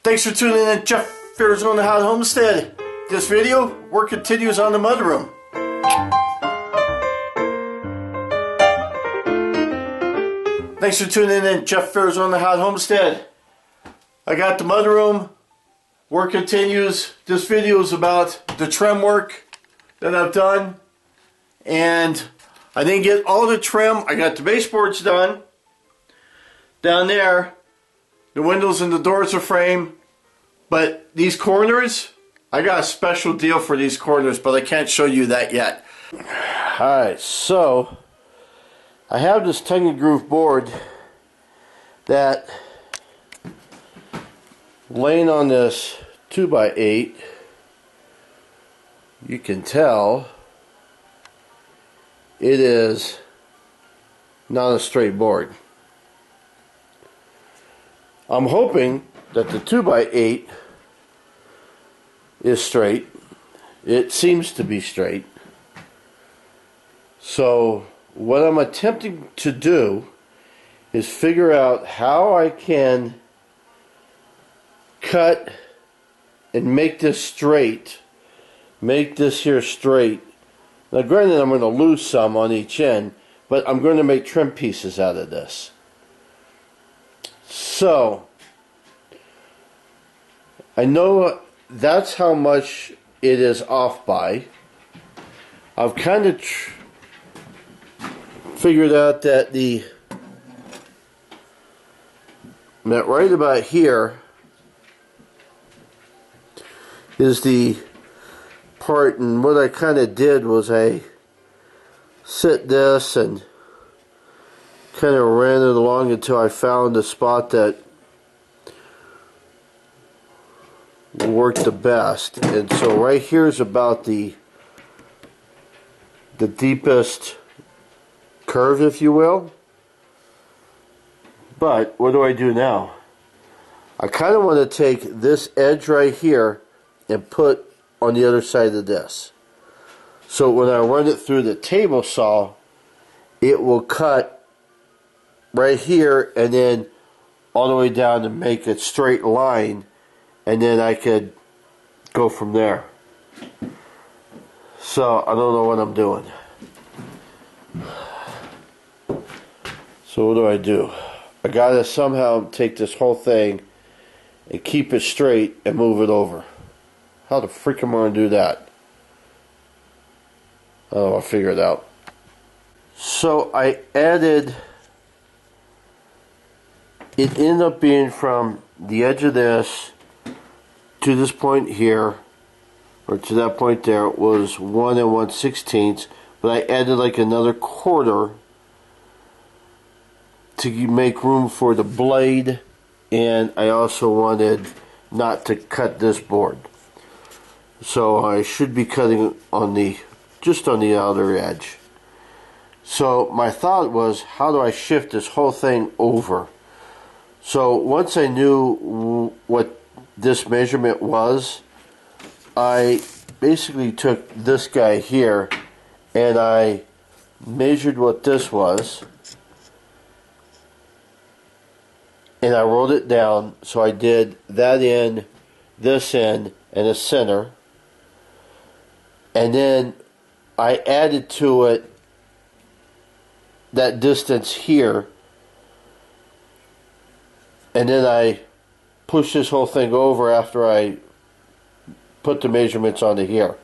Thanks for tuning in to Jeff Arizona Hot Homestead. This video, work continues on the mudroom. Thanks for tuning in to Jeff Arizona Hot Homestead. I got the mudroom. Work continues. This video is about the trim work that I've done. And I didn't get all the trim. I got the baseboards done. Down there, the windows and the doors are framed. But these corners, I got a special deal for these corners, but I can't show you that yet. Alright, so I have this tongue and groove board that laying on this 2x8, you can tell it is not a straight board. I'm hoping that the 2x8 is straight. It seems to be straight. So what I'm attempting to do is figure out how I can cut and make this straight. Make this here straight. Now granted, I'm going to lose some on each end, but I'm going to make trim pieces out of this. So I know that's how much it is off by. I've kind of figured out that that right about here is the part, and what I kind of did was I set this and kind of ran it along until I found a spot that worked the best. And so right here is about the deepest curve, if you will. But what do I do now? I kind of want to take this edge right here and put on the other side of this. So when I run it through the table saw, it will cut right here and then all the way down to make a straight line, and then I could go from there. So I don't know what I'm doing. So what do? I gotta somehow take this whole thing and keep it straight and move it over. How the freak am I going to do that? Oh, I'll figure it out. So I added, it ended up being from the edge of this to this point here, or to that point there, was 1 1/16, but I added like another quarter to make room for the blade, and I also wanted not to cut this board. So I should be cutting on just on the outer edge. So my thought was, how do I shift this whole thing over? So once I knew what this measurement was, I basically took this guy here and I measured what this was, and I wrote it down. So I did that end, this end, and the center. And then I added to it that distance here. And then I pushed this whole thing over after I put the measurements onto here.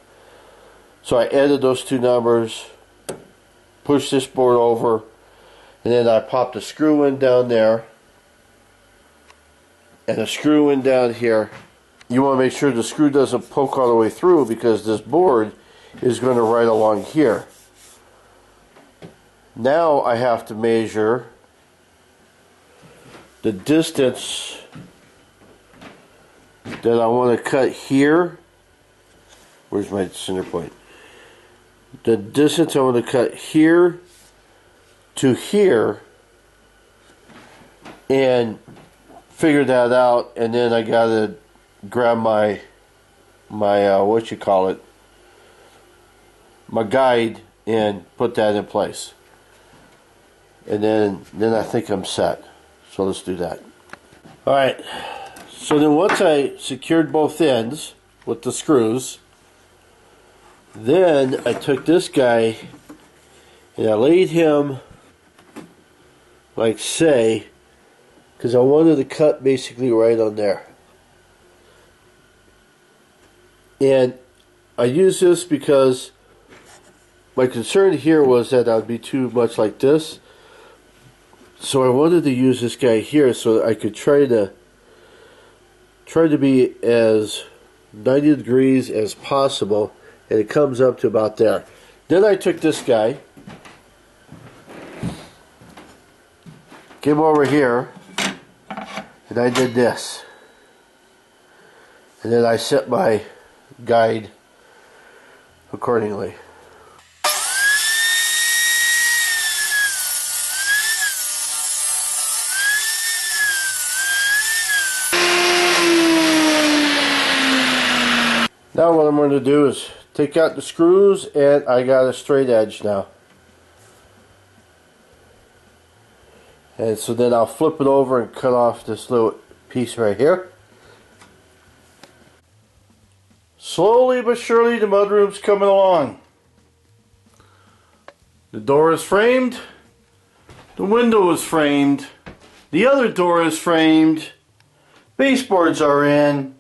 So I added those two numbers, pushed this board over, and then I popped a screw in down there and a screw in down here. You want to make sure the screw doesn't poke all the way through, because this board is going to ride along here. Now I have to measure the distance that I want to cut here. Where's my center point? The distance I want to cut here to here, and figure that out, and then I gotta grab my what you call it, my guide, and put that in place. And then I think I'm set. So let's do that. Alright, So then once I secured both ends with the screws, then I took this guy and I laid him like say, because I wanted to cut basically right on there. And I use this because my concern here was that I would be too much like this. So I wanted to use this guy here so that I could try to be as 90 degrees as possible, and it comes up to about there. Then I took this guy, came over here, and I did this. And then I set my guide accordingly. Now what I'm going to do is take out the screws, and I got a straight edge now. And so then I'll flip it over and cut off this little piece right here. Slowly but surely the mudroom's coming along. The door is framed. The window is framed. The other door is framed. Baseboards are in.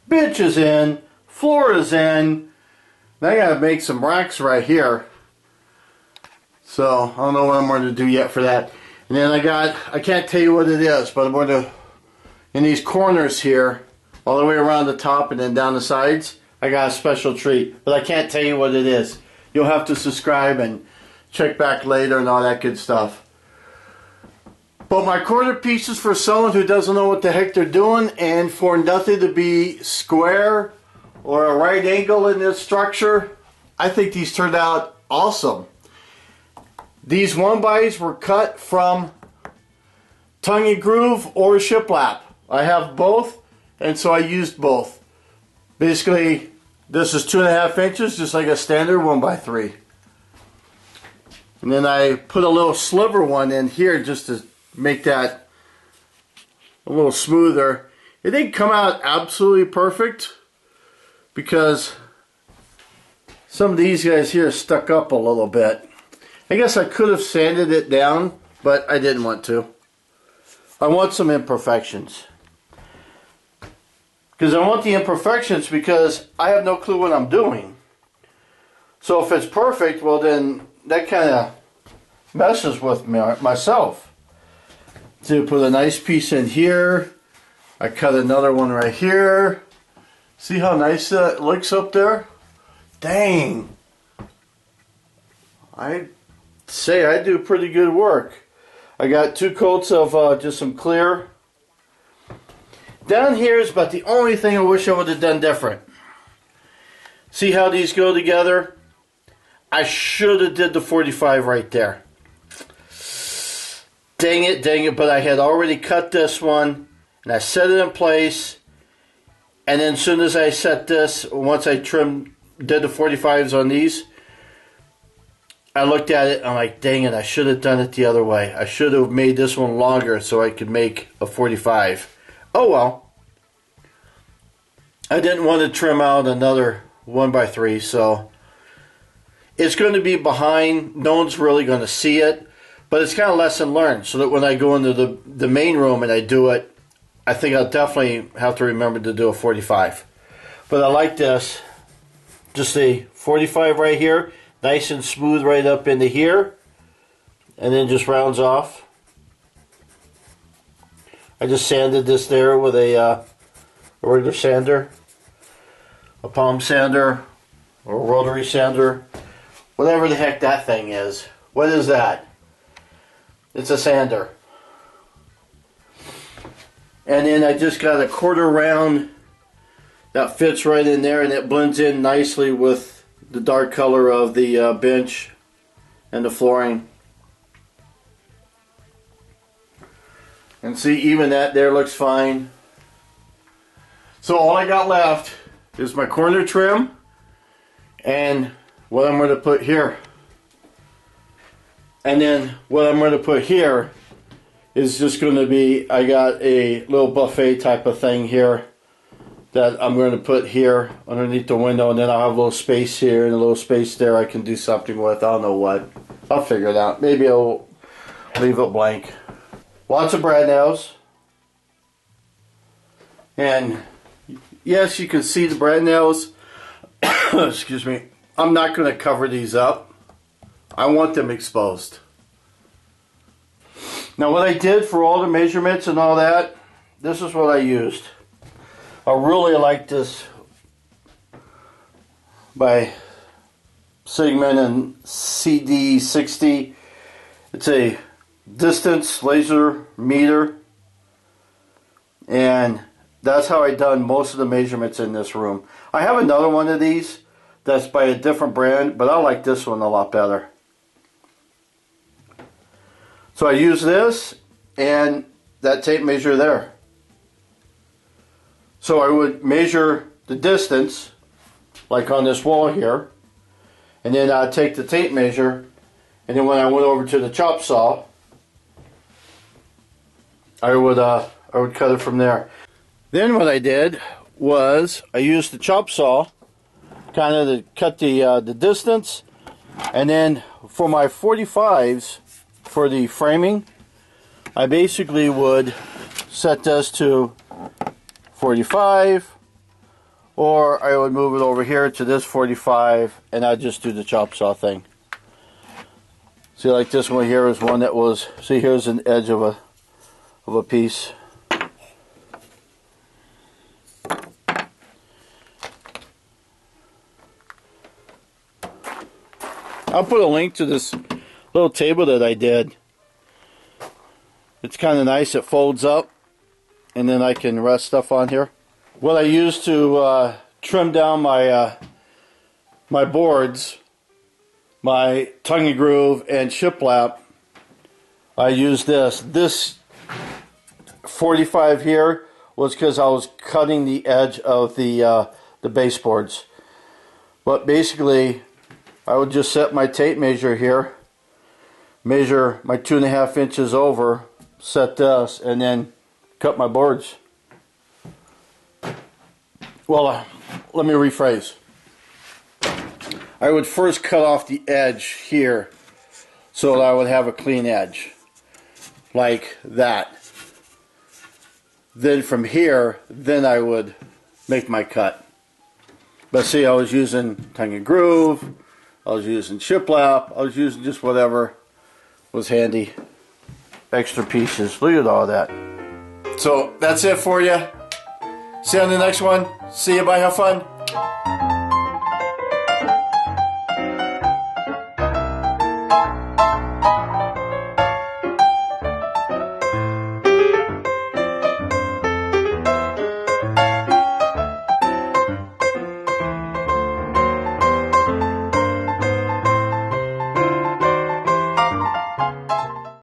Bench is in. Floor is in. Now I gotta make some racks right here. So I don't know what I'm going to do yet for that. And then I can't tell you what it is, but I'm going to, in these corners here, all the way around the top and then down the sides, I got a special treat. But I can't tell you what it is. You'll have to subscribe and check back later and all that good stuff. But my corner pieces, for someone who doesn't know what the heck they're doing, and for nothing to be square or a right angle in this structure, I think these turned out awesome. These 1x's were cut from tongue and groove or shiplap. I have both, and so I used both. Basically, this is 2.5 inches, just like a standard 1x3. And then I put a little sliver one in here just to make that a little smoother. It didn't come out absolutely perfect because some of these guys here stuck up a little bit. I guess I could have sanded it down, but I didn't want to. I want some imperfections. Because I want the imperfections because I have no clue what I'm doing. So if it's perfect, well then that kind of messes with me, myself. So put a nice piece in here. I cut another one right here. See how nice that looks up there? Dang. I'd say I do pretty good work. I got 2 coats of just some clear. Down here is about the only thing I wish I would have done different. See how these go together? I should have did the 45 right there. Dang it, but I had already cut this one, and I set it in place, and then as soon as I set this, once I did the 45s on these, I looked at it, I'm like, dang it, I should have done it the other way. I should have made this one longer so I could make a 45. Oh well. I didn't want to trim out another 1x3, so it's going to be behind. No one's really going to see it, but it's kind of lesson learned, so that when I go into the main room and I do it, I think I'll definitely have to remember to do a 45. But I like this. Just a 45 right here. Nice and smooth right up into here. And then just rounds off. I just sanded this there with a regular sander. A palm sander. Or a rotary sander. Whatever the heck that thing is. What is that? It's a sander. And then I just got a 1/4 round that fits right in there, and it blends in nicely with the dark color of the bench and the flooring. And see, even that there looks fine. So all I got left is my corner trim and what I'm going to put here. And then what I'm going to put here is just going to be, I got a little buffet type of thing here that I'm going to put here underneath the window, and then I'll have a little space here and a little space there I can do something with. I don't know what. I'll figure it out. Maybe I'll leave it blank. Lots of brad nails. And yes, you can see the brad nails. Excuse me. I'm not going to cover these up. I want them exposed. Now what I did for all the measurements and all that, this is what I used. I really like this by Sigma and CD60. It's a distance laser meter, and that's how I done most of the measurements in this room. I have another one of these that's by a different brand, but I like this one a lot better. So I use this and that tape measure there. So I would measure the distance, like on this wall here, and then I'd take the tape measure, and then when I went over to the chop saw, I would cut it from there. Then what I did was I used the chop saw kind of to cut the distance, and then for my 45s for the framing, I basically would set this to 45, or I would move it over here to this 45, and I'd just do the chop saw thing. See, like this one here is one that was, see, here's an edge of a piece. I'll put a link to this little table that I did. It's kind of nice. It folds up, and then I can rest stuff on here. What I use to trim down my my boards, my tongue and groove and shiplap, I use this. This 45 here was because I was cutting the edge of the baseboards. But basically, I would just set my tape measure here, measure my 2.5 inches over, set this, and then cut my boards. Well, let me rephrase. I would first cut off the edge here so that I would have a clean edge, like that. Then from here, then I would make my cut. But see, I was using tongue and groove, I was using shiplap, I was using just whatever was handy. Extra pieces. Look at all that. So that's it for you. See you on the next one. See you. Bye. Have fun.